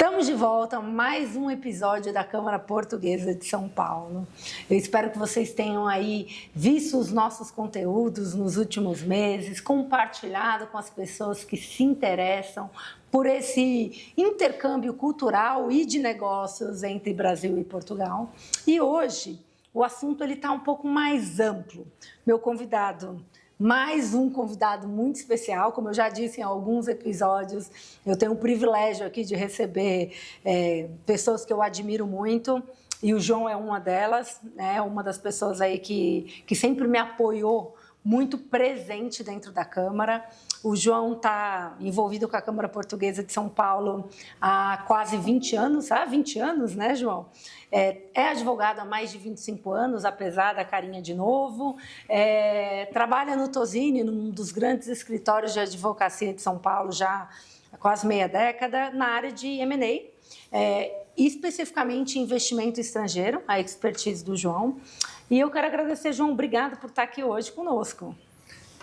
Estamos de volta a mais um episódio da Câmara Portuguesa de São Paulo. Eu espero que vocês tenham aí visto os nossos conteúdos nos últimos meses, compartilhado com as pessoas que se interessam por esse intercâmbio cultural e de negócios entre Brasil e Portugal. E hoje o assunto está um pouco mais amplo. Meu convidado, mais um convidado muito especial, como eu já disse em alguns episódios, eu tenho o privilégio aqui de receber pessoas que eu admiro muito, e o João é uma delas, né? Uma das pessoas aí que sempre me apoiou, muito presente dentro da Câmara. O João está envolvido com a Câmara Portuguesa de São Paulo há quase 20 anos, 20 anos, né, João? É advogado há mais de 25 anos, apesar da carinha de novo. Trabalha no Tosini, num dos grandes escritórios de advocacia de São Paulo, já há quase meia década, na área de M&A, especificamente investimento estrangeiro, a expertise do João. E eu quero agradecer, João, obrigado por estar aqui hoje conosco.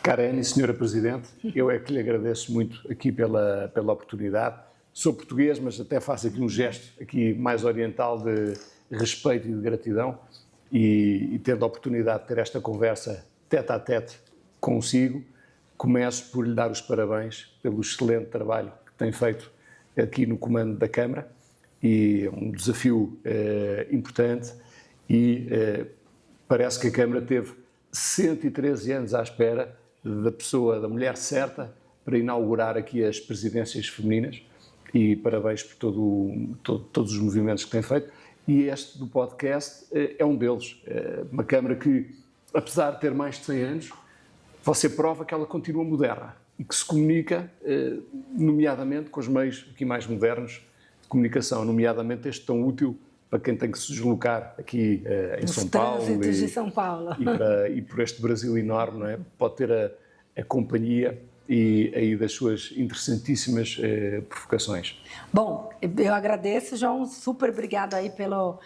Karen, senhora Presidente, eu é que lhe agradeço muito aqui pela oportunidade. Sou português, mas até faço aqui um gesto aqui mais oriental de respeito e de gratidão e tendo a oportunidade de ter esta conversa tete a tete consigo, começo por lhe dar os parabéns pelo excelente trabalho que tem feito aqui no comando da Câmara, e é um desafio importante e parece que a Câmara teve 113 anos à espera da mulher certa para inaugurar aqui as presidências femininas, e parabéns por todos os movimentos que tem feito, e este do podcast é um deles. Uma Câmara que, apesar de ter mais de 100 anos, você prova que ela continua moderna e que se comunica, nomeadamente com os meios aqui mais modernos de comunicação, nomeadamente este tão útil para quem tem que se deslocar aqui em São Paulo de São Paulo e por este Brasil enorme, não é? Pode ter a companhia e aí das suas interessantíssimas provocações. Bom, eu agradeço, João, super obrigado aí pelo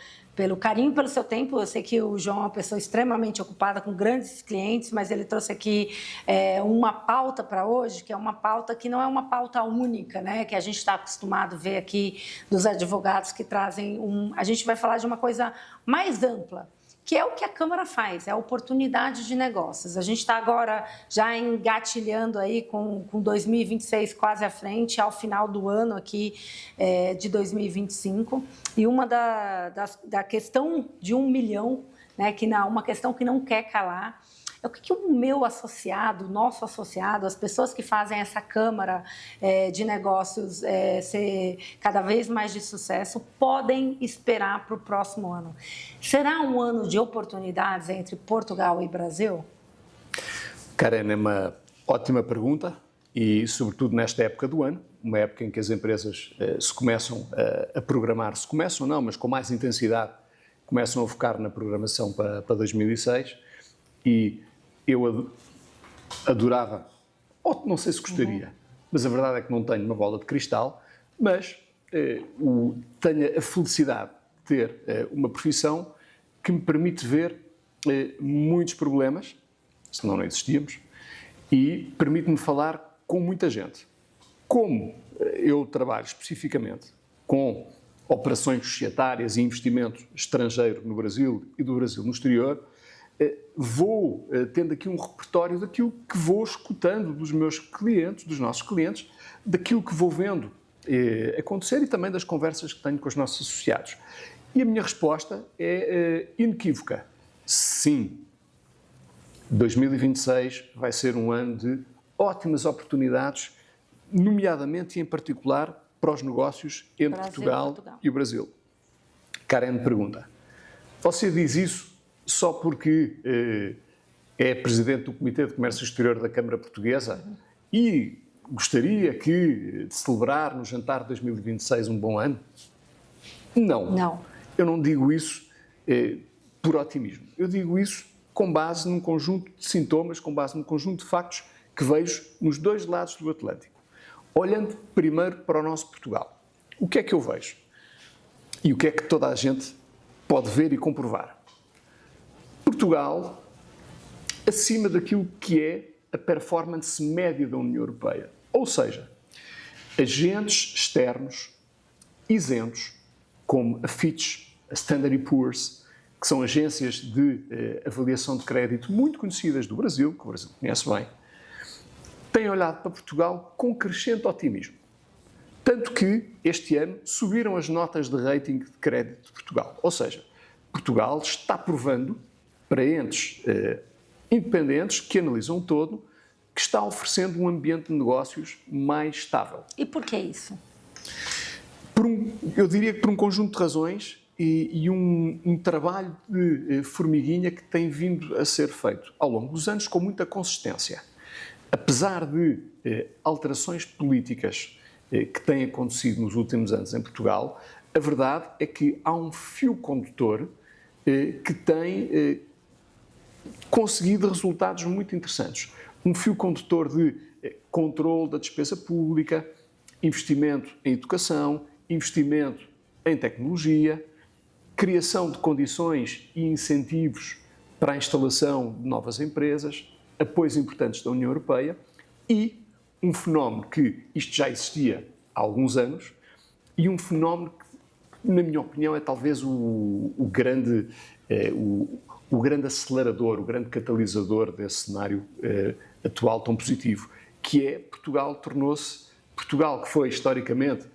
carinho, pelo seu tempo. Eu sei que o João é uma pessoa extremamente ocupada, com grandes clientes, mas ele trouxe aqui uma pauta para hoje, que é uma pauta que não é uma pauta única, né? Que a gente está acostumado a ver aqui dos advogados que trazem A gente vai falar de uma coisa mais ampla, que é o que a Câmara faz, é a oportunidade de negócios. A gente está agora já engatilhando aí com 2026 quase à frente, ao final do ano aqui de 2025, e uma da questão de 1 milhão, né, uma questão que não quer calar, é o que o meu associado, o nosso associado, as pessoas que fazem essa Câmara de Negócios ser cada vez mais de sucesso, podem esperar para o próximo ano. Será um ano de oportunidades entre Portugal e Brasil? Karen, é uma ótima pergunta e, sobretudo, nesta época do ano, uma época em que as empresas se começam a programar, mas com mais intensidade, começam a focar na programação para 2006, e eu adorava, ou não sei se gostaria, mas a verdade é que não tenho uma bola de cristal, mas tenho a felicidade de ter uma profissão que me permite ver muitos problemas, senão não existíamos, e permite-me falar com muita gente. Como eu trabalho especificamente com operações societárias e investimento estrangeiro no Brasil e do Brasil no exterior, vou tendo aqui um repertório daquilo que vou escutando dos meus clientes, dos nossos clientes, daquilo que vou vendo acontecer e também das conversas que tenho com os nossos associados. E a minha resposta é inequívoca. Sim, 2026 vai ser um ano de ótimas oportunidades, nomeadamente e em particular para os negócios entre Portugal e o Brasil. Karen pergunta, você diz isso só porque é presidente do Comitê de Comércio Exterior da Câmara Portuguesa e gostaria de celebrar no jantar de 2026 um bom ano? Não. Eu não digo isso por otimismo. Eu digo isso com base num conjunto de sintomas, com base num conjunto de factos que vejo nos dois lados do Atlântico. Olhando primeiro para o nosso Portugal, o que é que eu vejo? E o que é que toda a gente pode ver e comprovar? Portugal, acima daquilo que é a performance média da União Europeia. Ou seja, agentes externos isentos, como a Fitch, a Standard & Poor's, que são agências de avaliação de crédito muito conhecidas do Brasil, que o Brasil conhece bem, têm olhado para Portugal com crescente otimismo. Tanto que, este ano, subiram as notas de rating de crédito de Portugal. Ou seja, Portugal está provando para entes independentes que analisam o todo, que está oferecendo um ambiente de negócios mais estável. E por que isso? Eu diria que por um conjunto de razões e um trabalho de formiguinha que tem vindo a ser feito ao longo dos anos com muita consistência. Apesar de alterações políticas que têm acontecido nos últimos anos em Portugal, a verdade é que há um fio condutor que tem conseguido resultados muito interessantes. Um fio condutor de controle da despesa pública, investimento em educação, investimento em tecnologia, criação de condições e incentivos para a instalação de novas empresas, apoios importantes da União Europeia e um fenómeno que isto já existia há alguns anos e um fenómeno que, na minha opinião, é talvez o grande acelerador, o grande catalisador desse cenário atual tão positivo, que é Portugal que foi historicamente,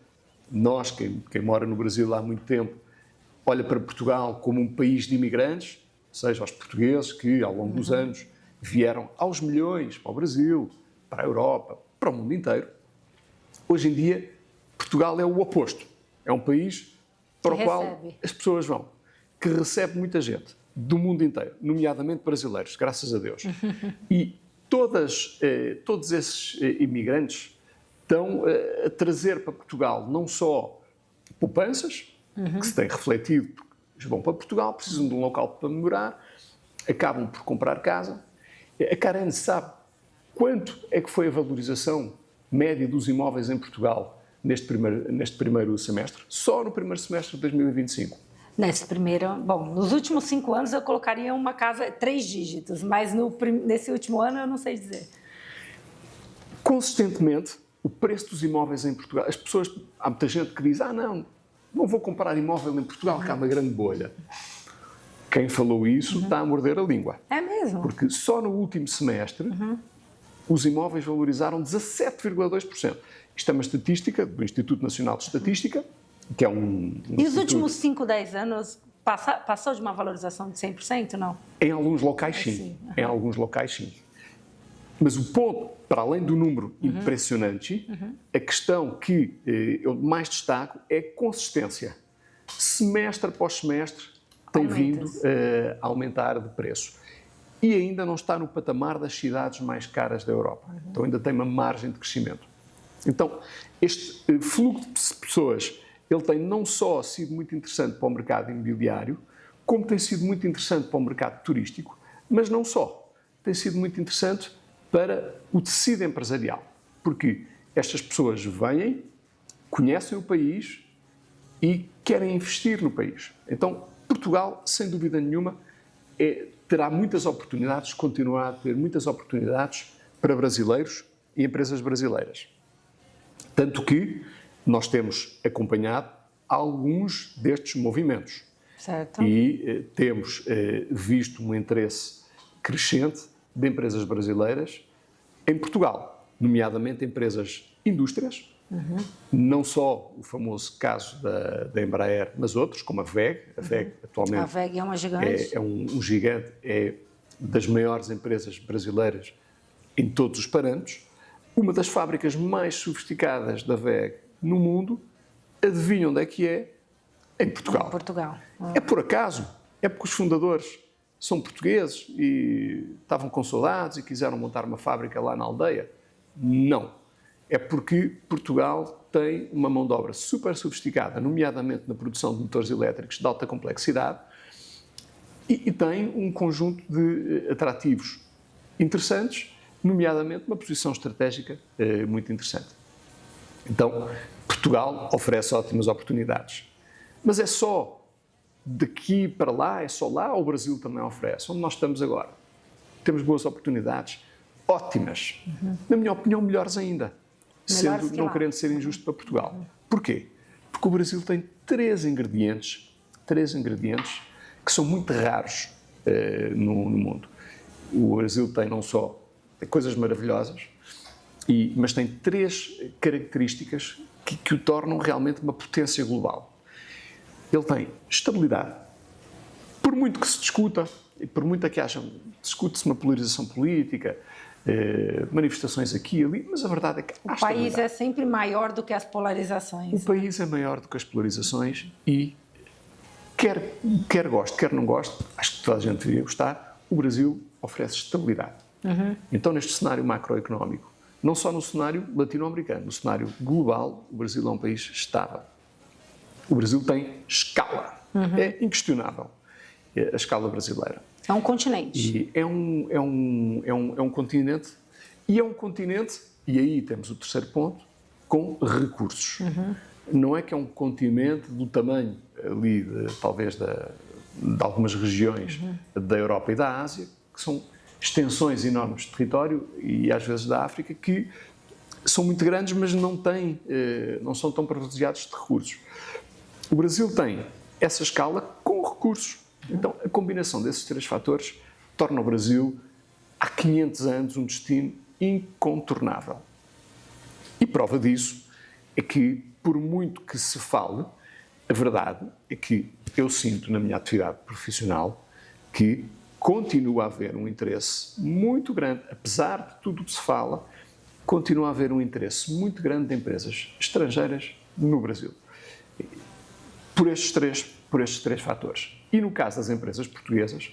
nós, quem mora no Brasil há muito tempo, olha para Portugal como um país de imigrantes, ou seja, os portugueses que ao longo dos anos vieram aos milhões para o Brasil, para a Europa, para o mundo inteiro. Hoje em dia, Portugal é o oposto. É um país para o qual as pessoas vão, que recebe muita gente do mundo inteiro, nomeadamente brasileiros, graças a Deus. E todos esses imigrantes estão a trazer para Portugal não só poupanças, que se têm refletido, porque eles vão para Portugal, precisam de um local para morar, acabam por comprar casa. A Karen sabe quanto é que foi a valorização média dos imóveis em Portugal neste primeiro semestre? Só no primeiro semestre de 2025. Nos últimos 5 anos eu colocaria uma casa 3 dígitos, mas nesse último ano eu não sei dizer. Consistentemente, o preço dos imóveis em Portugal, há muita gente que diz, não vou comprar imóvel em Portugal, que há uma grande bolha. Quem falou isso está a morder a língua. É mesmo? Porque só no último semestre os imóveis valorizaram 17,2%. Isto é uma estatística do Instituto Nacional de Estatística, que é E os últimos 5, 10 anos passou de uma valorização de 100%, não? Em alguns locais, sim. Em alguns locais, sim. Mas o ponto, para além do número impressionante, a questão que eu mais destaco é a consistência. Semestre após semestre tem vindo a aumentar de preço. E ainda não está no patamar das cidades mais caras da Europa. Então ainda tem uma margem de crescimento. Então, este fluxo de pessoas, ele tem não só sido muito interessante para o mercado imobiliário, como tem sido muito interessante para o mercado turístico, mas não só. Tem sido muito interessante para o tecido empresarial, porque estas pessoas vêm, conhecem o país e querem investir no país. Então, Portugal, sem dúvida nenhuma, terá muitas oportunidades, continuará a ter muitas oportunidades para brasileiros e empresas brasileiras. Tanto que nós temos acompanhado alguns destes movimentos. Certo. E temos visto um interesse crescente de empresas brasileiras em Portugal, nomeadamente empresas indústrias, não só o famoso caso da Embraer, mas outros, como a WEG. A WEG atualmente a WEG é uma gigante. É um gigante, é das maiores empresas brasileiras em todos os parâmetros. Uma das fábricas mais sofisticadas da WEG no mundo, adivinham onde é que é? Em Portugal. É por acaso? É porque os fundadores são portugueses e estavam com saudades e quiseram montar uma fábrica lá na aldeia? Não. É porque Portugal tem uma mão de obra super sofisticada, nomeadamente na produção de motores elétricos de alta complexidade, e tem um conjunto de atrativos interessantes, nomeadamente uma posição estratégica muito interessante. Então, Portugal oferece ótimas oportunidades. Mas é só daqui para lá, é só lá, ou o Brasil também oferece? Onde nós estamos agora? Temos boas oportunidades, ótimas. Na minha opinião, melhores ainda. Não querendo ser injusto para Portugal. Porquê? Porque Porque o Brasil tem três ingredientes que são muito raros no mundo. O Brasil tem não só coisas maravilhosas, mas tem três características que o tornam realmente uma potência global. Ele tem estabilidade. Por muito que se discuta, e por muito que discute-se uma polarização política, manifestações aqui e ali, mas a verdade é que o país é sempre maior do que as polarizações. O país é maior do que as polarizações e quer goste, quer não goste, acho que toda a gente deveria gostar, o Brasil oferece estabilidade. Então, neste cenário macroeconómico, não só no cenário latino-americano, no cenário global, o Brasil é um país estável. O Brasil tem escala. É inquestionável a escala brasileira. É um continente. E é um continente, e aí temos o terceiro ponto, com recursos. Não é que é um continente do tamanho ali, talvez, de algumas regiões da Europa e da Ásia, que são extensões enormes de território, e às vezes da África, que são muito grandes, mas não são tão privilegiados de recursos. O Brasil tem essa escala com recursos. Então, a combinação desses três fatores torna o Brasil, há 500 anos, um destino incontornável. E prova disso é que, por muito que se fale, a verdade é que eu sinto na minha atividade profissional que continua a haver um interesse muito grande, apesar de tudo o que se fala, continua a haver um interesse muito grande de empresas estrangeiras no Brasil. Por estes três fatores. E no caso das empresas portuguesas,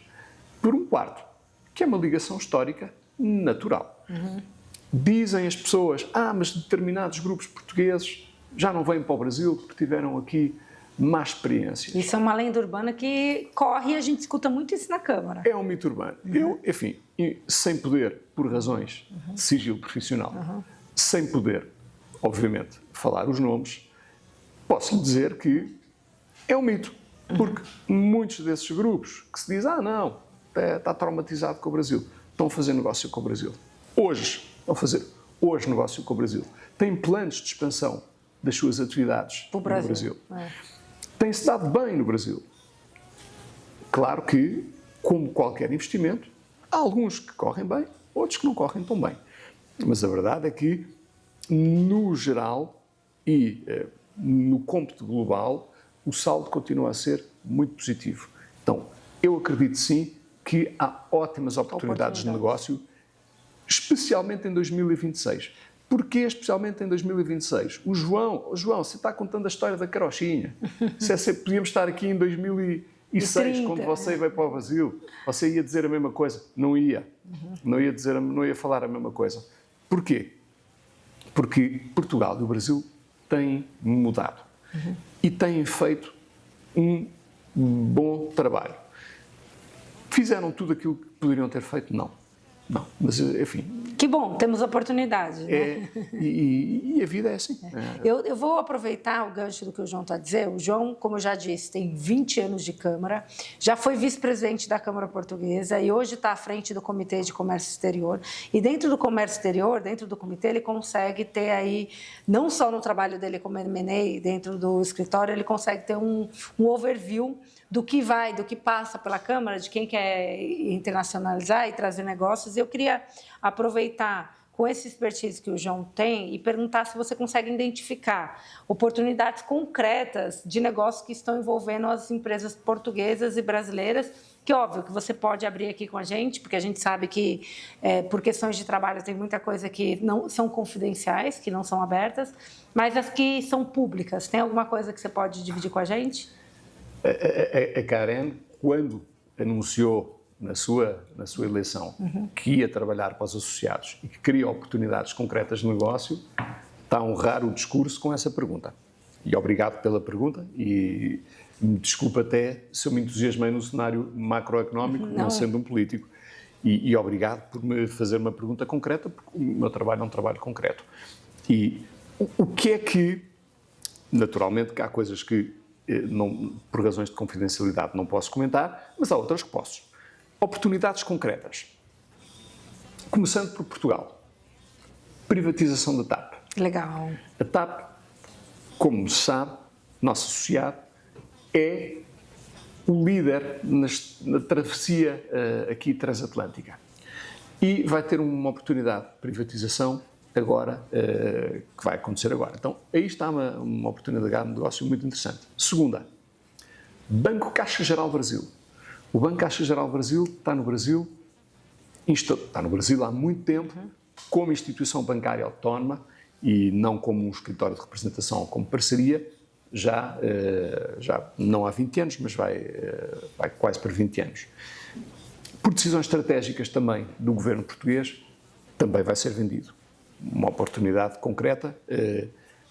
por um quarto, que é uma ligação histórica natural. Dizem as pessoas, mas determinados grupos portugueses já não vêm para o Brasil porque tiveram aqui má experiência. Isso é uma lenda urbana que corre e a gente escuta muito isso na Câmara. É um mito urbano. Eu, enfim, sem poder, por razões de sigilo profissional, sem poder, obviamente, falar os nomes, posso lhe dizer que é um mito. Porque muitos desses grupos que se diz, não, está traumatizado com o Brasil, estão a fazer negócio com o Brasil. Estão a fazer negócio com o Brasil. Têm planos de expansão das suas atividades no Brasil. Tem-se dado bem no Brasil. Claro que, como qualquer investimento, há alguns que correm bem, outros que não correm tão bem. Mas a verdade é que, no geral e no cômputo global, o saldo continua a ser muito positivo. Então, eu acredito sim que há ótimas oportunidades de negócio, especialmente em 2026. Porquê especialmente em 2026? O João, você está contando a história da carochinha. Podíamos estar aqui em 2006, quando você veio para o Brasil, você ia dizer a mesma coisa. Não ia. Não ia falar a mesma coisa. Porquê? Porque Portugal e o Brasil têm mudado. E têm feito um bom trabalho. Fizeram tudo aquilo que poderiam ter feito? Não. Mas, enfim... Que bom, temos oportunidade, né? E a vida é assim. Eu vou aproveitar o gancho do que o João está dizendo. O João, como eu já disse, tem 20 anos de Câmara, já foi vice-presidente da Câmara Portuguesa e hoje está à frente do Comitê de Comércio Exterior. E dentro do comércio exterior, dentro do comitê, ele consegue ter aí, não só no trabalho dele como M&A, dentro do escritório, ele consegue ter um overview do que passa pela Câmara, de quem quer internacionalizar e trazer negócios. Eu queria aproveitar com esse expertise que o João tem e perguntar se você consegue identificar oportunidades concretas de negócios que estão envolvendo as empresas portuguesas e brasileiras, que óbvio que você pode abrir aqui com a gente, porque a gente sabe que por questões de trabalho tem muita coisa que não são confidenciais, que não são abertas, mas as que são públicas, tem alguma coisa que você pode dividir com a gente? A Karen, quando anunciou na sua eleição que ia trabalhar para os associados e que queria oportunidades concretas de negócio, está a honrar o discurso com essa pergunta. E obrigado pela pergunta e me desculpa até se eu me entusiasmei no cenário macroeconómico, não sendo um político. E obrigado por me fazer uma pergunta concreta, porque o meu trabalho é um trabalho concreto. E o que é que, naturalmente, que há coisas que por razões de confidencialidade não posso comentar, mas há outras que posso. Oportunidades concretas. Começando por Portugal. Privatização da TAP. Legal. A TAP, como se sabe, nosso associado, é o líder na travessia aqui transatlântica. E vai ter uma oportunidade de privatização agora, que vai acontecer agora. Então, aí está uma oportunidade de negócio muito interessante. Segunda, Banco Caixa Geral Brasil. O Banco Caixa Geral Brasil está no Brasil há muito tempo, como instituição bancária autónoma e não como um escritório de representação ou como parceria, já não há 20 anos, mas vai quase para 20 anos. Por decisões estratégicas também do governo português, também vai ser vendido. Uma oportunidade concreta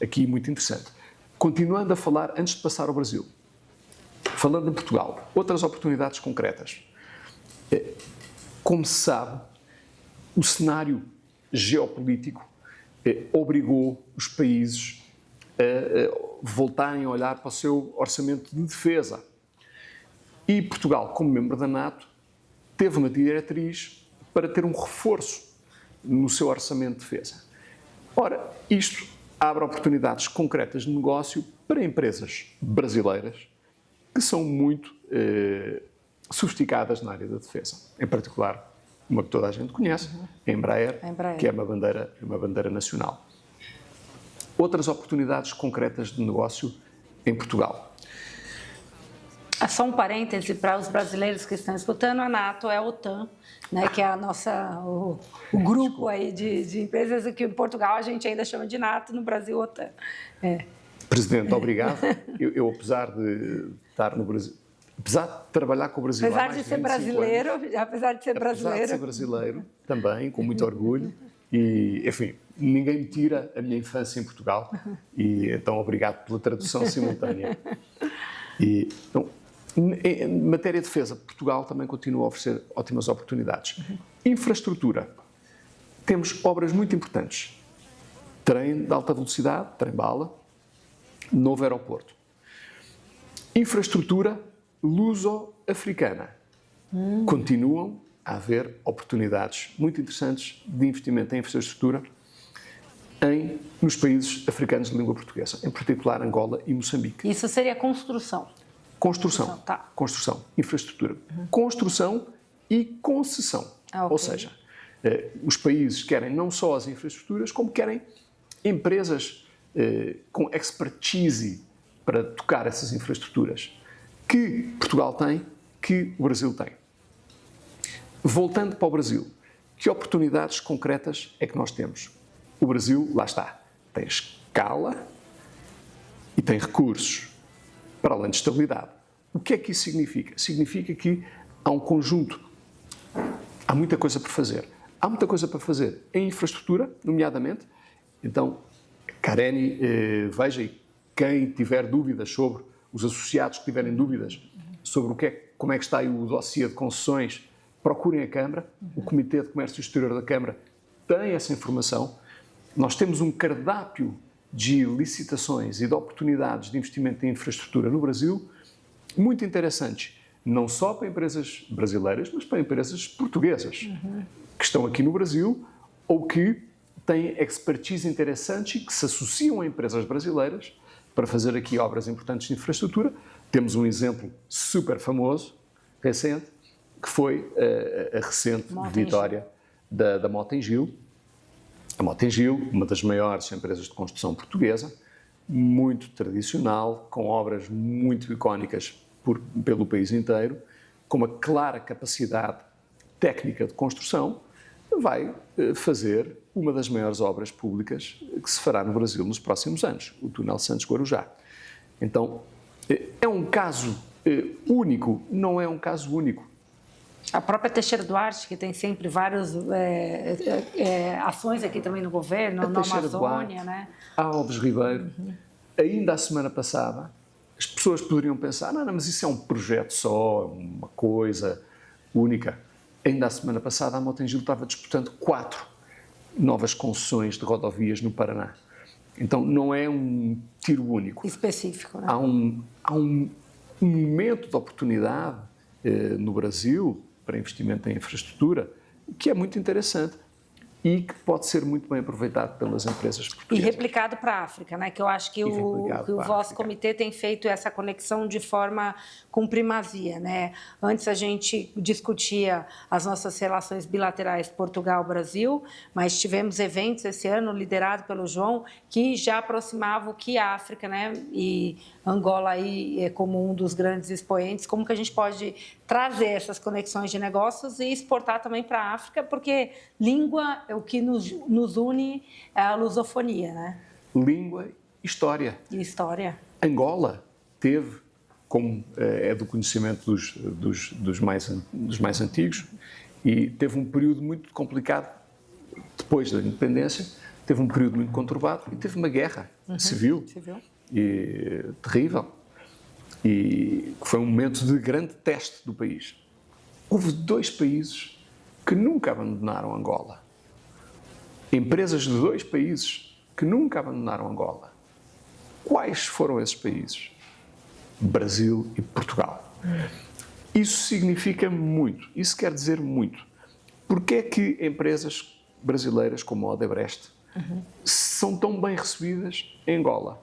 aqui muito interessante. Continuando a falar, antes de passar ao Brasil, falando em Portugal, outras oportunidades concretas. Como se sabe, o cenário geopolítico obrigou os países a voltarem a olhar para o seu orçamento de defesa. E Portugal, como membro da NATO, teve uma diretriz para ter um reforço no seu orçamento de defesa. Ora, isto abre oportunidades concretas de negócio para empresas brasileiras que são muito sofisticadas na área da defesa. Em particular, uma que toda a gente conhece, a Embraer, que é uma bandeira nacional. Outras oportunidades concretas de negócio em Portugal. Só um parêntese para os brasileiros que estão escutando, a NATO é a OTAN, né, que é o grupo aí de empresas que em Portugal a gente ainda chama de NATO, no Brasil OTAN. Presidente, obrigado. Eu, apesar de estar no Brasil, apesar de trabalhar com o Brasil apesar de ser brasileiro, apesar de ser brasileiro também, com muito orgulho. E, enfim, ninguém me tira a minha infância em Portugal. E então, obrigado pela tradução simultânea. E, então, em matéria de defesa, Portugal também continua a oferecer ótimas oportunidades. Infraestrutura. Temos obras muito importantes. Trem de alta velocidade, trem-bala, novo aeroporto. Infraestrutura luso-africana. Continuam a haver oportunidades muito interessantes de investimento em infraestrutura nos países africanos de língua portuguesa, em particular Angola e Moçambique. Isso seria construção. Construção, infraestrutura. Construção e concessão. Okay. Ou seja, os países querem não só as infraestruturas, como querem empresas com expertise para tocar essas infraestruturas, que Portugal tem, que o Brasil tem. Voltando para o Brasil, que oportunidades concretas é que nós temos? O Brasil, lá está, tem escala e tem recursos, para além de estabilidade. O que é que isso significa? Significa que há um conjunto, há muita coisa por fazer. Há muita coisa para fazer em infraestrutura, nomeadamente. Então, Careni, veja, e quem tiver dúvidas sobre, os associados que tiverem dúvidas sobre como é que está aí o dossiê de concessões, procurem a Câmara. O Comitê de Comércio Exterior da Câmara tem essa informação. Nós temos um cardápio de licitações e de oportunidades de investimento em infraestrutura no Brasil muito interessantes, não só para empresas brasileiras, mas para empresas portuguesas que estão aqui no Brasil ou que têm expertise interessante e que se associam a empresas brasileiras para fazer aqui obras importantes de infraestrutura. Temos um exemplo super famoso, recente, que foi a recente vitória da Mota-Engil. A Mota-Engil, uma das maiores empresas de construção portuguesa, muito tradicional, com obras muito icónicas pelo país inteiro, com uma clara capacidade técnica de construção, vai fazer uma das maiores obras públicas que se fará no Brasil nos próximos anos, o túnel Santos-Guarujá. Então, é um caso único, não é um caso único. A própria Teixeira Duarte, que tem sempre várias ações aqui também no governo, na Amazônia, né? A Alves Ribeiro. Ainda a semana passada, as pessoas poderiam pensar, não, mas isso é um projeto só, uma coisa única. Ainda a semana passada, a Mota-Engil estava disputando 4 novas concessões de rodovias no Paraná. Então, não é um tiro único. Específico, né? Há um momento de oportunidade no Brasil para investimento em infraestrutura que é muito interessante. e que pode ser muito bem aproveitado pelas empresas E portuguesas. replicado para a África, né? Que eu acho que o vosso comitê tem feito essa conexão de forma com primazia, né? Antes a gente discutia as nossas relações bilaterais Portugal-Brasil, mas tivemos eventos esse ano, liderado pelo João, que já aproximavam o que a África, né? E Angola aí é como um dos grandes expoentes, como que a gente pode trazer essas conexões de negócios e exportar também para a África, porque língua, o que nos une é a lusofonia, né? Língua e história. E história. Angola teve, como é do conhecimento dos mais antigos, e teve um período muito complicado depois da independência, teve um período muito conturbado e teve uma guerra civil e terrível, e foi um momento de grande teste do país. Houve 2 países que nunca abandonaram Angola. Empresas de 2 países que nunca abandonaram Angola. Quais foram esses países? Brasil e Portugal. Isso significa muito, isso quer dizer muito. Porque é que empresas brasileiras como a Odebrecht são tão bem recebidas em Angola?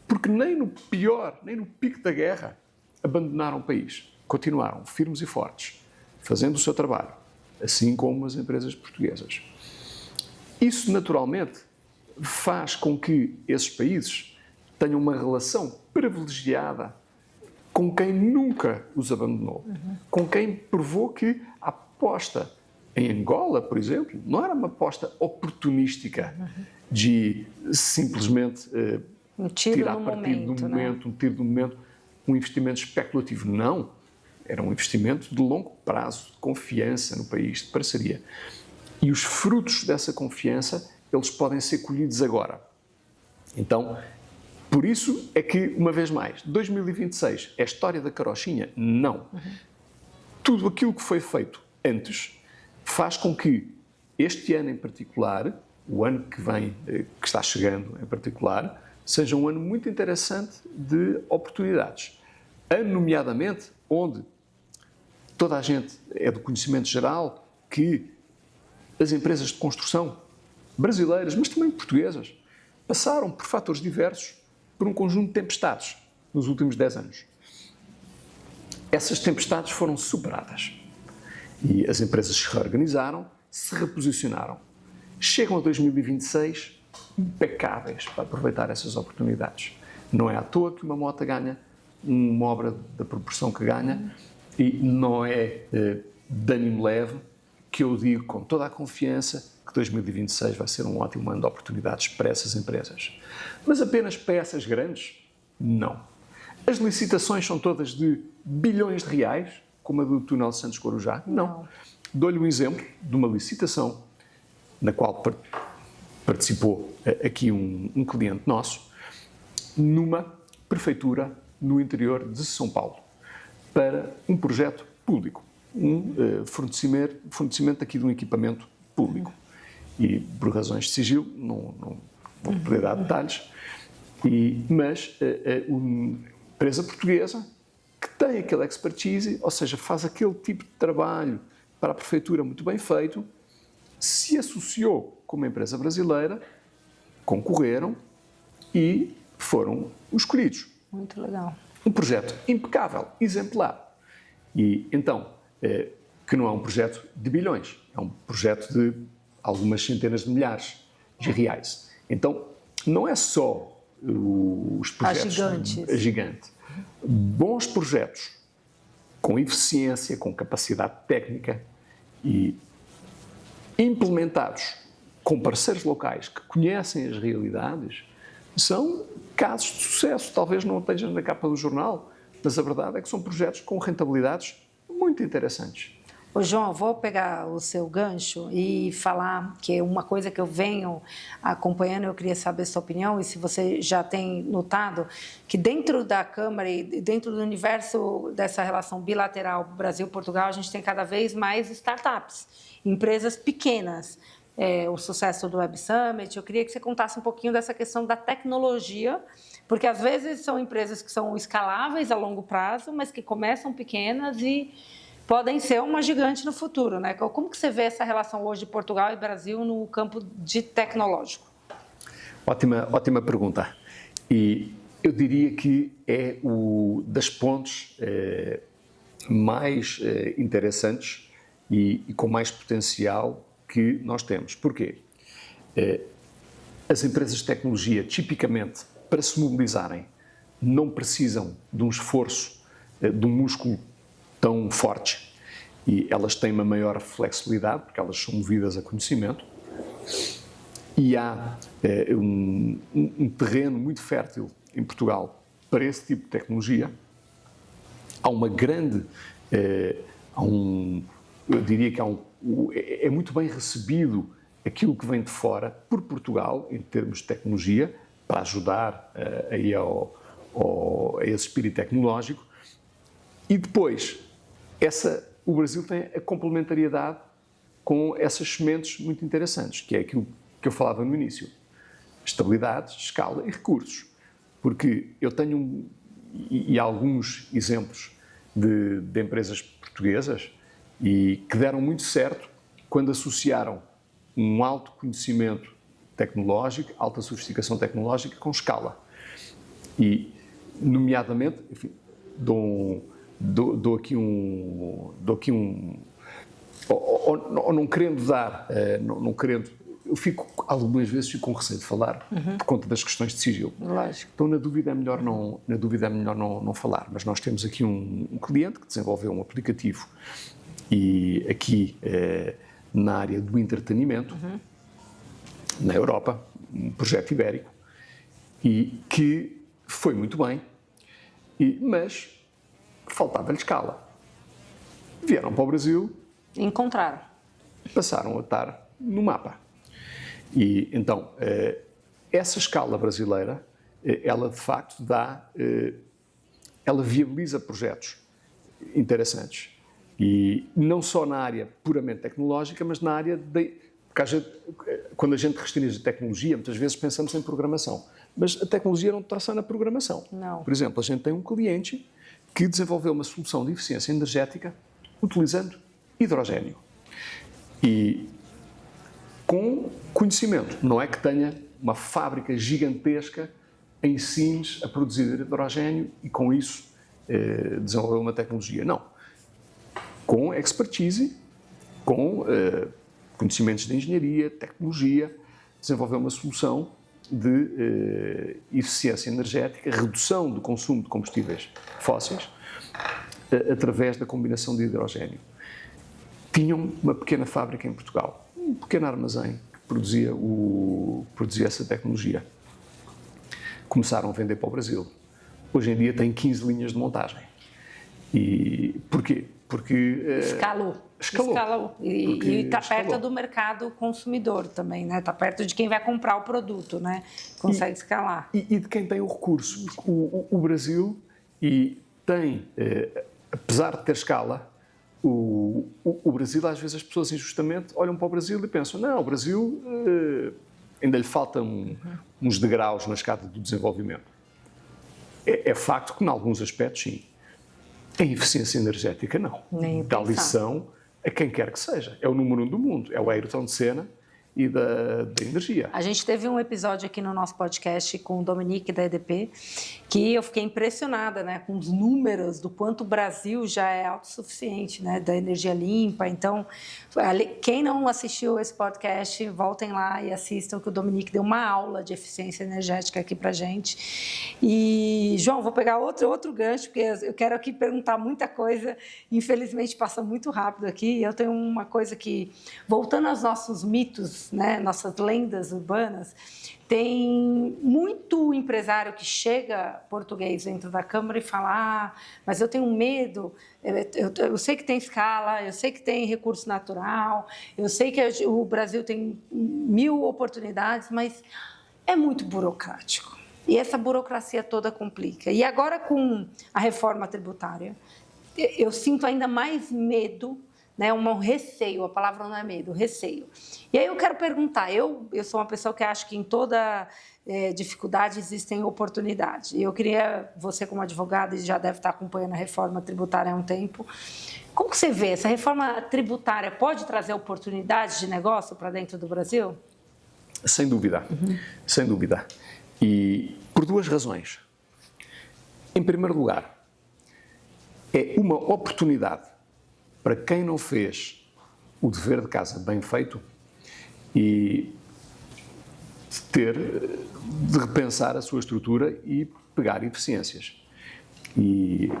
Porque nem no pior, nem no pico da guerra, abandonaram o país. Continuaram firmes e fortes, fazendo o seu trabalho, assim como as empresas portuguesas. Isso, naturalmente, faz com que esses países tenham uma relação privilegiada com quem nunca os abandonou, com quem provou que a aposta em Angola, por exemplo, não era uma aposta oportunística de simplesmente tirar partido do momento, um tiro do momento, um investimento especulativo. Não. Era um investimento de longo prazo, de confiança no país, de parceria. E os frutos dessa confiança, eles podem ser colhidos agora. Então, por isso é que, uma vez mais, 2026 é a história da carochinha? Não. Tudo aquilo que foi feito antes faz com que este ano em particular, o ano que vem, que está chegando em particular, seja um ano muito interessante de oportunidades. Ano, nomeadamente, onde toda a gente é do conhecimento geral que as empresas de construção brasileiras, mas também portuguesas, passaram por fatores diversos, por um conjunto de tempestades nos últimos 10 anos. Essas tempestades foram superadas e as empresas se reorganizaram, se reposicionaram. Chegam a 2026 impecáveis para aproveitar essas oportunidades. Não é à toa que uma moto ganha uma obra da proporção que ganha e não é de ânimo leve que eu digo com toda a confiança que 2026 vai ser um ótimo ano de oportunidades para essas empresas. Mas apenas para essas grandes? Não. As licitações são todas de bilhões de reais, como a do túnel de Santos Corujá? Não. Dou-lhe um exemplo de uma licitação na qual participou aqui um cliente nosso, numa prefeitura no interior de São Paulo, para um projeto público, fornecimento aqui de um equipamento público. E por razões de sigilo, não vou poder dar detalhes, mas uma empresa portuguesa que tem aquela expertise, ou seja, faz aquele tipo de trabalho para a prefeitura muito bem feito, se associou com uma empresa brasileira, concorreram e foram os escolhidos. Muito legal. Um projeto impecável, exemplar. E então, que não é um projeto de bilhões, é um projeto de algumas centenas de milhares de reais. Então, não é só os projetos a gigante. Bons projetos com eficiência, com capacidade técnica e implementados com parceiros locais que conhecem as realidades, são casos de sucesso. Talvez não estejam na capa do jornal, mas a verdade é que são projetos com rentabilidades muito interessantes. Ô João, vou pegar o seu gancho e falar que uma coisa que eu venho acompanhando, eu queria saber a sua opinião, e se você já tem notado, que dentro da Câmara e dentro do universo dessa relação bilateral Brasil-Portugal, a gente tem cada vez mais startups, empresas pequenas. O sucesso do Web Summit, eu queria que você contasse um pouquinho dessa questão da tecnologia, porque às vezes são empresas que são escaláveis a longo prazo, mas que começam pequenas e podem ser uma gigante no futuro, né? Como que você vê essa relação hoje de Portugal e Brasil no campo de tecnológico? Ótima pergunta. E eu diria que é das pontes mais interessantes e com mais potencial que nós temos. Porquê? As empresas de tecnologia, tipicamente, para se mobilizarem, não precisam de um esforço, de um músculo tão forte, e elas têm uma maior flexibilidade, porque elas são movidas a conhecimento, e há um terreno muito fértil em Portugal para esse tipo de tecnologia. Há uma grande, eu diria que é muito bem recebido aquilo que vem de fora por Portugal, em termos de tecnologia, para ajudar aí a esse espírito tecnológico. E depois, o Brasil tem a complementariedade com essas sementes muito interessantes, que é aquilo que eu falava no início: estabilidade, escala e recursos. Porque eu tenho e alguns exemplos de empresas portuguesas e que deram muito certo quando associaram um alto conhecimento tecnológico, alta sofisticação tecnológica com escala. E, nomeadamente, enfim, dou aqui um... Ou não querendo dar, não querendo... Algumas vezes fico com receio de falar por conta das questões de sigilo. Lógico. Então, na dúvida é melhor não falar. Mas nós temos aqui um cliente que desenvolveu um aplicativo e aqui na área do entretenimento, na Europa, um projeto ibérico, e que foi muito bem, mas faltava-lhe escala. Vieram para o Brasil, encontraram, passaram a estar no mapa. E então, essa escala brasileira, ela de facto ela viabiliza projetos interessantes. E não só na área puramente tecnológica, mas na área porque quando a gente restringe a tecnologia, muitas vezes pensamos em programação. Mas a tecnologia não está só na programação. Não. Por exemplo, a gente tem um cliente que desenvolveu uma solução de eficiência energética utilizando hidrogênio. E com conhecimento. Não é que tenha uma fábrica gigantesca em Sines a produzir hidrogênio e com isso desenvolveu uma tecnologia. Não. Com expertise, com conhecimentos de engenharia, tecnologia, desenvolveu uma solução de eficiência energética, redução do consumo de combustíveis fósseis, através da combinação de hidrogênio. Tinham uma pequena fábrica em Portugal, um pequeno armazém que produzia essa tecnologia. Começaram a vender para o Brasil. Hoje em dia tem 15 linhas de montagem. E porquê? Porque escalou. E está perto do mercado consumidor também, né? Está perto de quem vai comprar o produto, né? Consegue escalar. E de quem tem o recurso. O Brasil tem, apesar de ter escala, o Brasil, às vezes as pessoas injustamente olham para o Brasil e pensam: não, o Brasil ainda lhe faltam uns degraus na escada do desenvolvimento. É facto que, em alguns aspectos, sim. Em eficiência energética, não. Dá lição a quem quer que seja. É o número 1 do mundo. É o Ayrton Senna e da energia. A gente teve um episódio aqui no nosso podcast com o Dominique da EDP, que eu fiquei impressionada, né, com os números do quanto o Brasil já é autossuficiente, né, da energia limpa. Então, quem não assistiu esse podcast, voltem lá e assistam, que o Dominique deu uma aula de eficiência energética aqui pra gente. E, João, vou pegar outro gancho, porque eu quero aqui perguntar muita coisa. Infelizmente, passa muito rápido aqui. Eu tenho uma coisa que, voltando aos nossos mitos, né, nossas lendas urbanas, tem muito empresário que chega português dentro da Câmara e fala: mas eu tenho medo, eu sei que tem escala, eu sei que tem recurso natural, eu sei que o Brasil tem 1000 oportunidades, mas é muito burocrático. E essa burocracia toda complica. E agora, com a reforma tributária, eu sinto ainda mais medo né? Um receio, a palavra não é medo, receio. E aí eu quero perguntar, eu sou uma pessoa que acha que em toda dificuldade existem oportunidades. E eu queria, você como advogado, e já deve estar acompanhando a reforma tributária há um tempo, como que você vê? Essa reforma tributária pode trazer oportunidades de negócio para dentro do Brasil? Sem dúvida, sem dúvida. E por duas razões. Em primeiro lugar, é uma oportunidade para quem não fez o dever de casa bem feito e de repensar a sua estrutura e pegar eficiências. E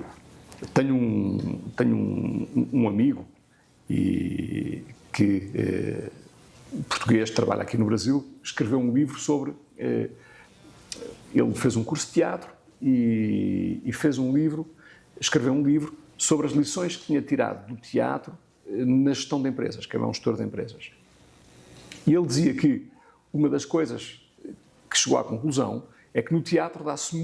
tenho um amigo que português, trabalha aqui no Brasil, escreveu um livro sobre... ele fez um curso de teatro e escreveu um livro sobre as lições que tinha tirado do teatro na gestão de empresas, que é um gestor de empresas. E ele dizia que uma das coisas que chegou à conclusão é que no teatro dá-se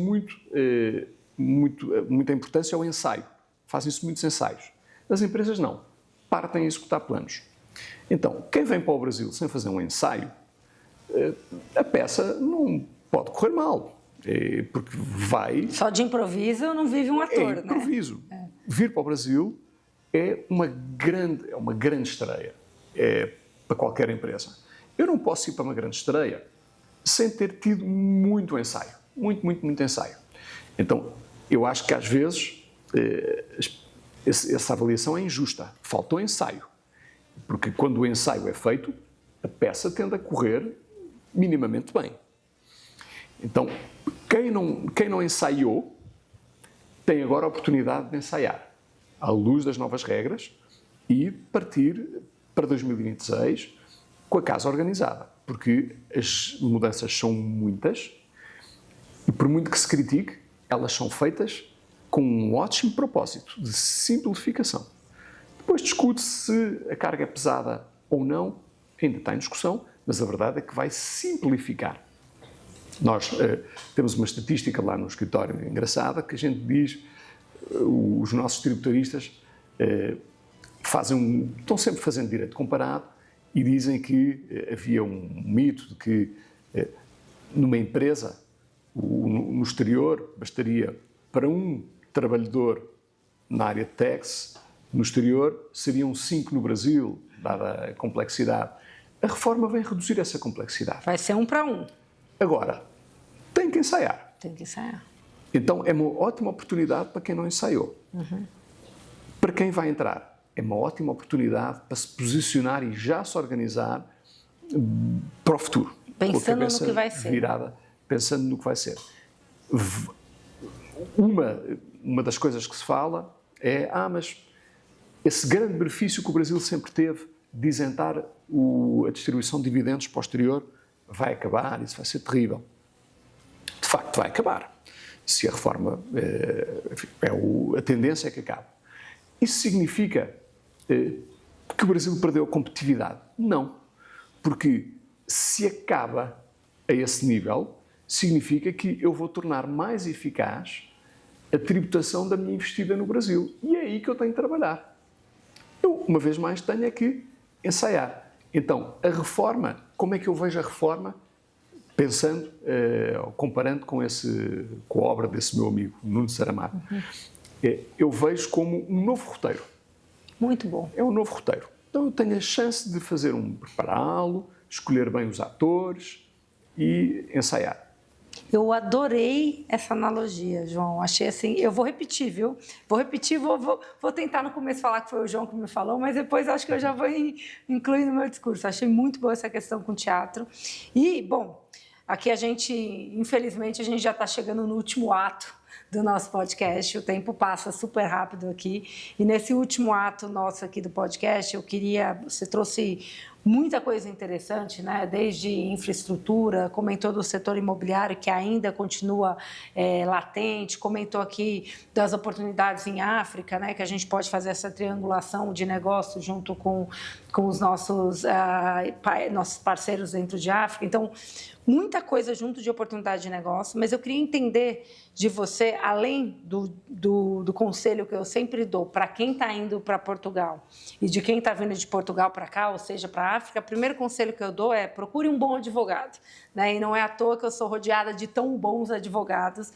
muita importância ao ensaio. Fazem-se muitos ensaios. Nas empresas não. Partem a executar planos. Então, quem vem para o Brasil sem fazer um ensaio, a peça não pode correr mal. Porque vai... Só de improviso não vive um ator, né? Improviso. Vir para o Brasil é uma grande estreia para qualquer empresa. Eu não posso ir para uma grande estreia sem ter tido muito ensaio. Muito ensaio. Então, eu acho que às vezes essa avaliação é injusta. Faltou ensaio. Porque quando o ensaio é feito, a peça tende a correr minimamente bem. Então, quem não ensaiou, tem agora a oportunidade de ensaiar, à luz das novas regras, e partir para 2026 com a casa organizada. Porque as mudanças são muitas e, por muito que se critique, elas são feitas com um ótimo propósito de simplificação. Depois discute-se se a carga é pesada ou não, ainda está em discussão, mas a verdade é que vai simplificar. Nós temos uma estatística lá no escritório engraçada que a gente diz, os nossos tributaristas estão sempre fazendo direito comparado e dizem que havia um mito de que numa empresa, no exterior, bastaria para um trabalhador na área de tax, no exterior seriam 5 no Brasil, dada a complexidade. A reforma vem reduzir essa complexidade. Vai ser 1 para 1. Agora, tem que ensaiar. Tem que ensaiar. Então, é uma ótima oportunidade para quem não ensaiou. Para quem vai entrar, é uma ótima oportunidade para se posicionar e já se organizar para o futuro. Pensando no que vai ser. Virada, pensando no que vai ser. Uma das coisas que se fala é, mas esse grande benefício que o Brasil sempre teve de isentar a distribuição de dividendos posterior vai acabar, isso vai ser terrível. De facto, vai acabar. Se a reforma, a tendência é que acabe. Isso significa que o Brasil perdeu a competitividade? Não. Porque se acaba a esse nível, significa que eu vou tornar mais eficaz a tributação da minha investida no Brasil. E é aí que eu tenho que trabalhar. Eu, uma vez mais, tenho que ensaiar. Então, a reforma, como é que eu vejo a reforma? Pensando, comparando com a obra desse meu amigo, Nuno Saramago, eu vejo como um novo roteiro. Muito bom. É um novo roteiro. Então eu tenho a chance de prepará-lo, escolher bem os atores e ensaiar. Eu adorei essa analogia, João. Achei assim, eu vou repetir, viu? Vou tentar no começo falar que foi o João que me falou, mas depois acho que eu já vou incluir no meu discurso. Achei muito boa essa questão com o teatro. E, bom, aqui infelizmente, a gente já está chegando no último ato do nosso podcast. O tempo passa super rápido aqui. E nesse último ato nosso aqui do podcast, você trouxe muita coisa interessante, né? Desde infraestrutura, comentou do setor imobiliário, que ainda continua latente, comentou aqui das oportunidades em África, né? Que a gente pode fazer essa triangulação de negócio junto com os nossos parceiros dentro de África. Então, muita coisa junto de oportunidade de negócio, mas eu queria entender de você você, além do conselho que eu sempre dou para quem está indo para Portugal e de quem está vindo de Portugal para cá, ou seja, para a África, o primeiro conselho que eu dou é procure um bom advogado, né? E não é à toa que eu sou rodeada de tão bons advogados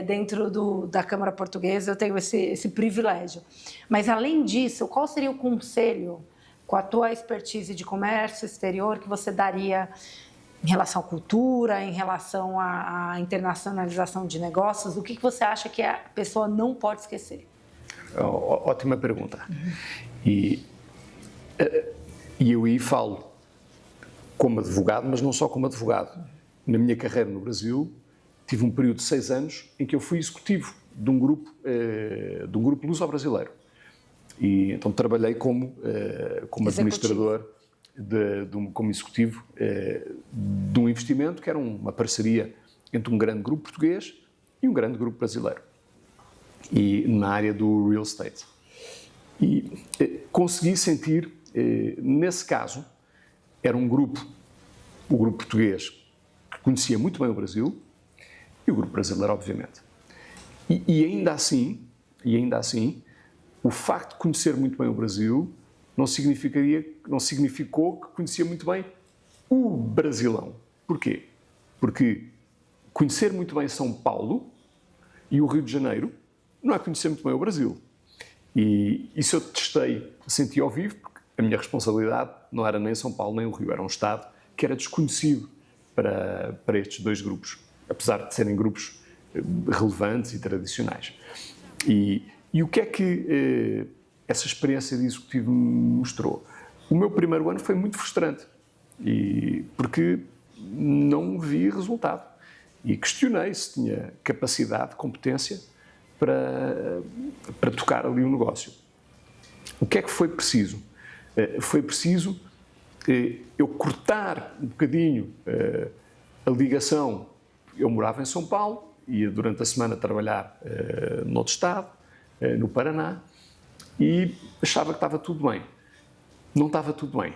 dentro da Câmara Portuguesa, eu tenho esse privilégio. Mas, além disso, qual seria o conselho, com a tua expertise de comércio exterior, que você daria em relação à cultura, em relação à internacionalização de negócios? O que você acha que a pessoa não pode esquecer? Ótima pergunta. E eu aí falo como advogado, mas não só como advogado. Na minha carreira no Brasil, tive um período de 6 anos em que eu fui executivo de um grupo luso-brasileiro. E então trabalhei como administrador, como executivo de um investimento que era uma parceria entre um grande grupo português e um grande grupo brasileiro, e na área do real estate. E consegui sentir, nesse caso, era o grupo português que conhecia muito bem o Brasil e o grupo brasileiro, obviamente. E ainda assim, o facto de conhecer muito bem o Brasil não significou que conhecia muito bem o Brasilão. Porquê? Porque conhecer muito bem São Paulo e o Rio de Janeiro não é conhecer muito bem o Brasil. E isso eu testei, senti ao vivo, porque a minha responsabilidade não era nem São Paulo nem o Rio, era um Estado que era desconhecido para estes dois grupos, apesar de serem grupos relevantes e tradicionais. E o que é que essa experiência de executivo me mostrou? O meu primeiro ano foi muito frustrante, porque não vi resultado. E questionei se tinha capacidade, competência para tocar ali um negócio. O que é que foi preciso? Foi preciso eu cortar um bocadinho a ligação. Eu morava em São Paulo, ia durante a semana trabalhar no outro estado, no Paraná, e achava que estava tudo bem. Não estava tudo bem.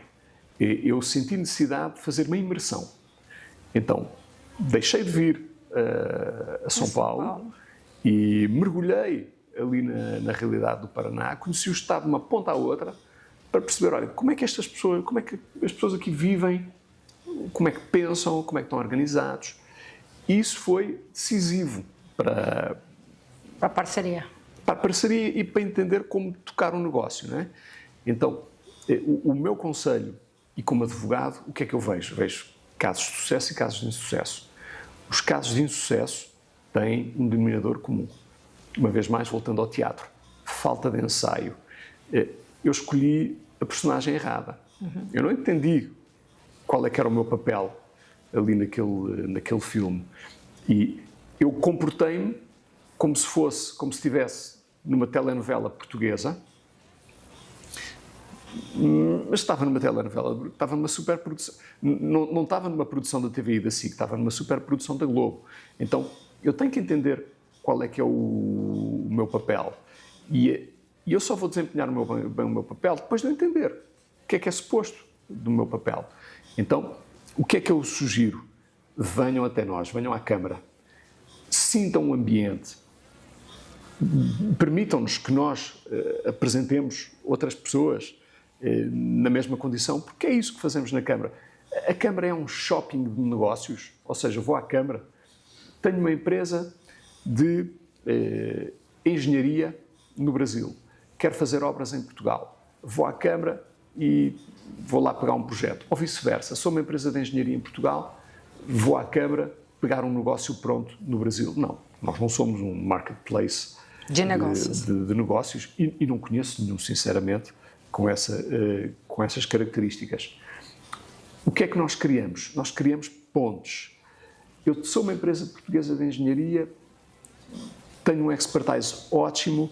Eu senti necessidade de fazer uma imersão. Então, deixei de vir a São Paulo e mergulhei ali na realidade do Paraná, conheci o estado de uma ponta à outra, para perceber, olha, como é que as pessoas aqui vivem, como é que pensam, como é que estão organizados. E isso foi decisivo para a parceria. Para a parceria e para entender como tocar um negócio, não é? Então, o meu conselho, e como advogado, o que é que eu vejo? Vejo casos de sucesso e casos de insucesso. Os casos de insucesso têm um denominador comum. Uma vez mais, voltando ao teatro, falta de ensaio. Eu escolhi a personagem errada. Eu não entendi qual é que era o meu papel ali naquele filme. E eu comportei-me como se estivesse numa telenovela portuguesa, mas estava numa telenovela, estava numa superprodução, não estava numa produção da TVI da SIC, estava numa superprodução da Globo. Então, eu tenho que entender qual é que é o meu papel. E eu só vou desempenhar bem o meu papel depois de eu entender o que é suposto do meu papel. Então, o que é que eu sugiro? Venham até nós, venham à Câmara, sintam o ambiente, permitam-nos que nós apresentemos outras pessoas na mesma condição, porque é isso que fazemos na Câmara. A Câmara é um shopping de negócios, ou seja, vou à Câmara, tenho uma empresa de engenharia no Brasil, quero fazer obras em Portugal, vou à Câmara e vou lá pegar um projeto, ou vice-versa, sou uma empresa de engenharia em Portugal, vou à Câmara pegar um negócio pronto no Brasil. Não, nós não somos um marketplace de negócios e não conheço nenhum, sinceramente, com essas características. O que é que nós criamos? Nós criamos pontes. Eu sou uma empresa portuguesa de engenharia, tenho um expertise ótimo,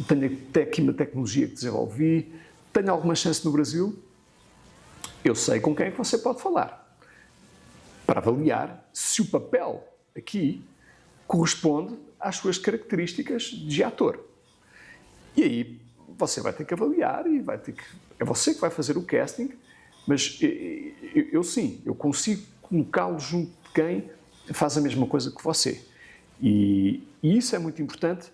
tenho aqui uma tecnologia que desenvolvi, tenho alguma chance no Brasil, eu sei com quem é que você pode falar para avaliar se o papel aqui corresponde às suas características de ator. E aí você vai ter que avaliar e é você que vai fazer o casting, mas eu consigo colocá-lo junto de quem faz a mesma coisa que você. E isso é muito importante.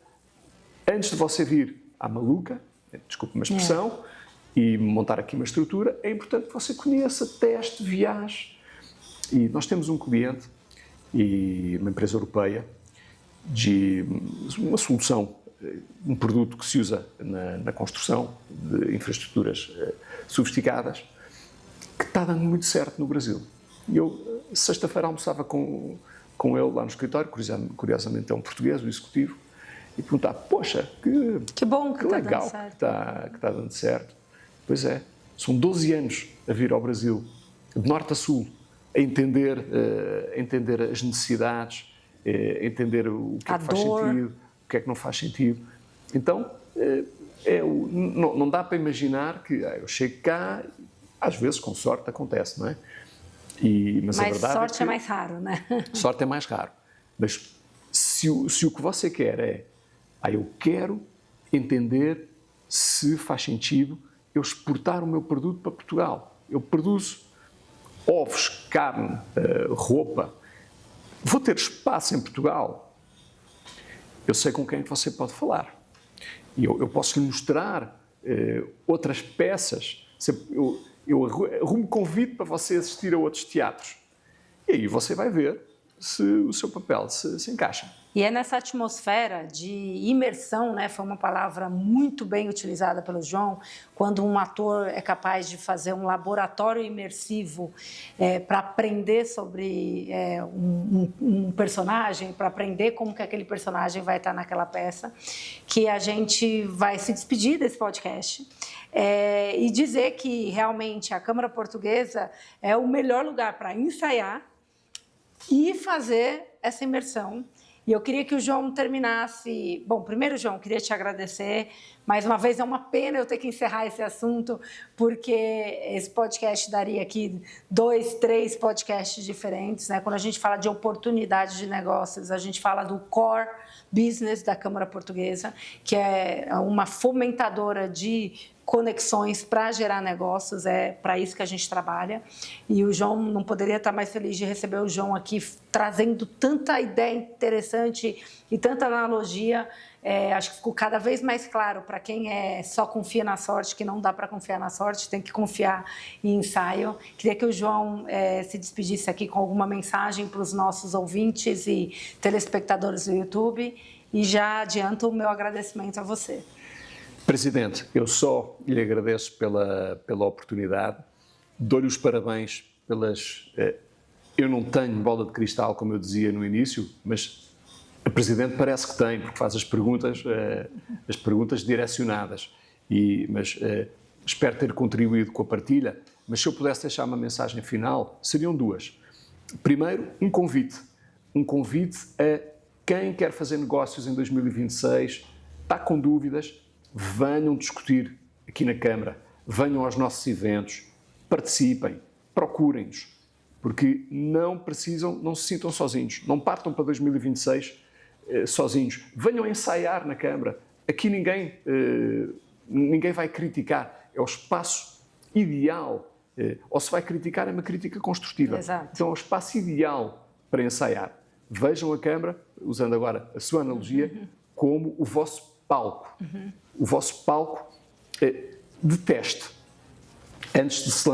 Antes de você vir à maluca, desculpe uma expressão, e montar aqui uma estrutura, é importante que você conheça, teste, viaje. E nós temos um cliente, e uma empresa europeia, de uma solução, um produto que se usa na construção de infraestruturas sofisticadas, que está dando muito certo no Brasil. E eu, sexta-feira, almoçava com ele lá no escritório, curiosamente é um português, um executivo, e perguntava, poxa, que bom que legal está que está dando certo. Pois é, são 12 anos a vir ao Brasil, de norte a sul, a entender as necessidades, a entender o que é que faz sentido, o que é que não faz sentido. Então, não dá para imaginar que eu chego cá, às vezes com sorte acontece, não é? Mas a verdade sorte é mais raro, né? Sorte é mais raro. Mas se o que você quer é, eu quero entender se faz sentido eu exportar o meu produto para Portugal. Eu produzo ovos, carne, roupa. Vou ter espaço em Portugal. Eu sei com quem você pode falar. E eu posso lhe mostrar outras peças. Eu arrumo convite para você assistir a outros teatros. E aí você vai ver se o seu papel se encaixa. E é nessa atmosfera de imersão, né? Foi uma palavra muito bem utilizada pelo João, quando um ator é capaz de fazer um laboratório imersivo para aprender sobre um personagem, para aprender como que aquele personagem vai estar naquela peça, que a gente vai se despedir desse podcast. E dizer que realmente a Câmara Portuguesa é o melhor lugar para ensaiar e fazer essa imersão. E eu queria que o João terminasse... Bom, primeiro, João, queria te agradecer. Mais uma vez, é uma pena eu ter que encerrar esse assunto, porque esse podcast daria aqui 2, 3 podcasts diferentes, né? Quando a gente fala de oportunidade de negócios, a gente fala do core business da Câmara Portuguesa, que é uma fomentadora de conexões para gerar negócios, é para isso que a gente trabalha. E o João, não poderia estar mais feliz de receber o João aqui, trazendo tanta ideia interessante e tanta analogia. Acho que ficou cada vez mais claro para quem só confia na sorte, que não dá para confiar na sorte, tem que confiar em ensaio. Queria que o João se despedisse aqui com alguma mensagem para os nossos ouvintes e telespectadores do YouTube, e já adianto o meu agradecimento a você. Presidente, eu só lhe agradeço pela oportunidade, dou-lhe os parabéns eu não tenho bola de cristal, como eu dizia no início, mas a Presidente parece que tem, porque faz as perguntas direcionadas. Mas espero ter contribuído com a partilha, mas se eu pudesse deixar uma mensagem final, seriam 2. Primeiro, um convite a quem quer fazer negócios em 2026, está com dúvidas, venham discutir aqui na Câmara, venham aos nossos eventos, participem, procurem-nos, porque não se sintam sozinhos, não partam para 2026 sozinhos, venham ensaiar na Câmara. Aqui ninguém vai criticar, é o espaço ideal, ou se vai criticar é uma crítica construtiva. Exato. Então é o espaço ideal para ensaiar. Vejam a Câmara, usando agora a sua analogia, como o vosso palco. O vosso palco de teste, antes de se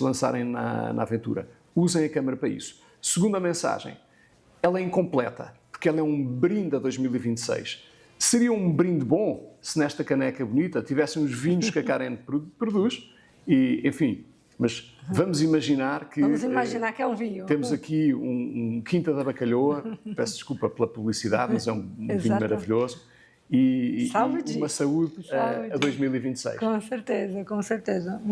lançarem na aventura. Usem a Câmara para isso. Segunda mensagem, ela é incompleta, porque ela é um brinde a 2026. Seria um brinde bom se nesta caneca bonita tivessem os vinhos que a Karen produz, e, enfim, mas vamos imaginar que... Vamos imaginar que é um vinho. Temos aqui um Quinta da Bacalhoa, peço desculpa pela publicidade, mas é um vinho maravilhoso. E uma saúde a 2026. Com certeza, com certeza.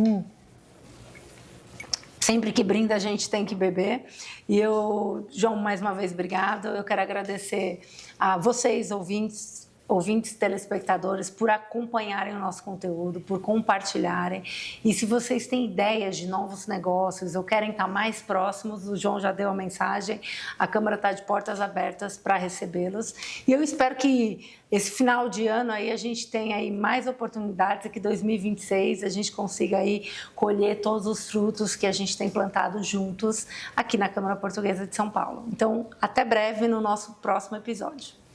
Sempre que brinda, a gente tem que beber. E eu, João, mais uma vez, obrigado. Eu quero agradecer a vocês, ouvintes, ouvintes, telespectadores, por acompanharem o nosso conteúdo, por compartilharem. E se vocês têm ideias de novos negócios ou querem estar mais próximos, o João já deu a mensagem, a Câmara está de portas abertas para recebê-los. E eu espero que esse final de ano aí a gente tenha aí mais oportunidades e que 2026 a gente consiga aí colher todos os frutos que a gente tem plantado juntos aqui na Câmara Portuguesa de São Paulo. Então, até breve no nosso próximo episódio.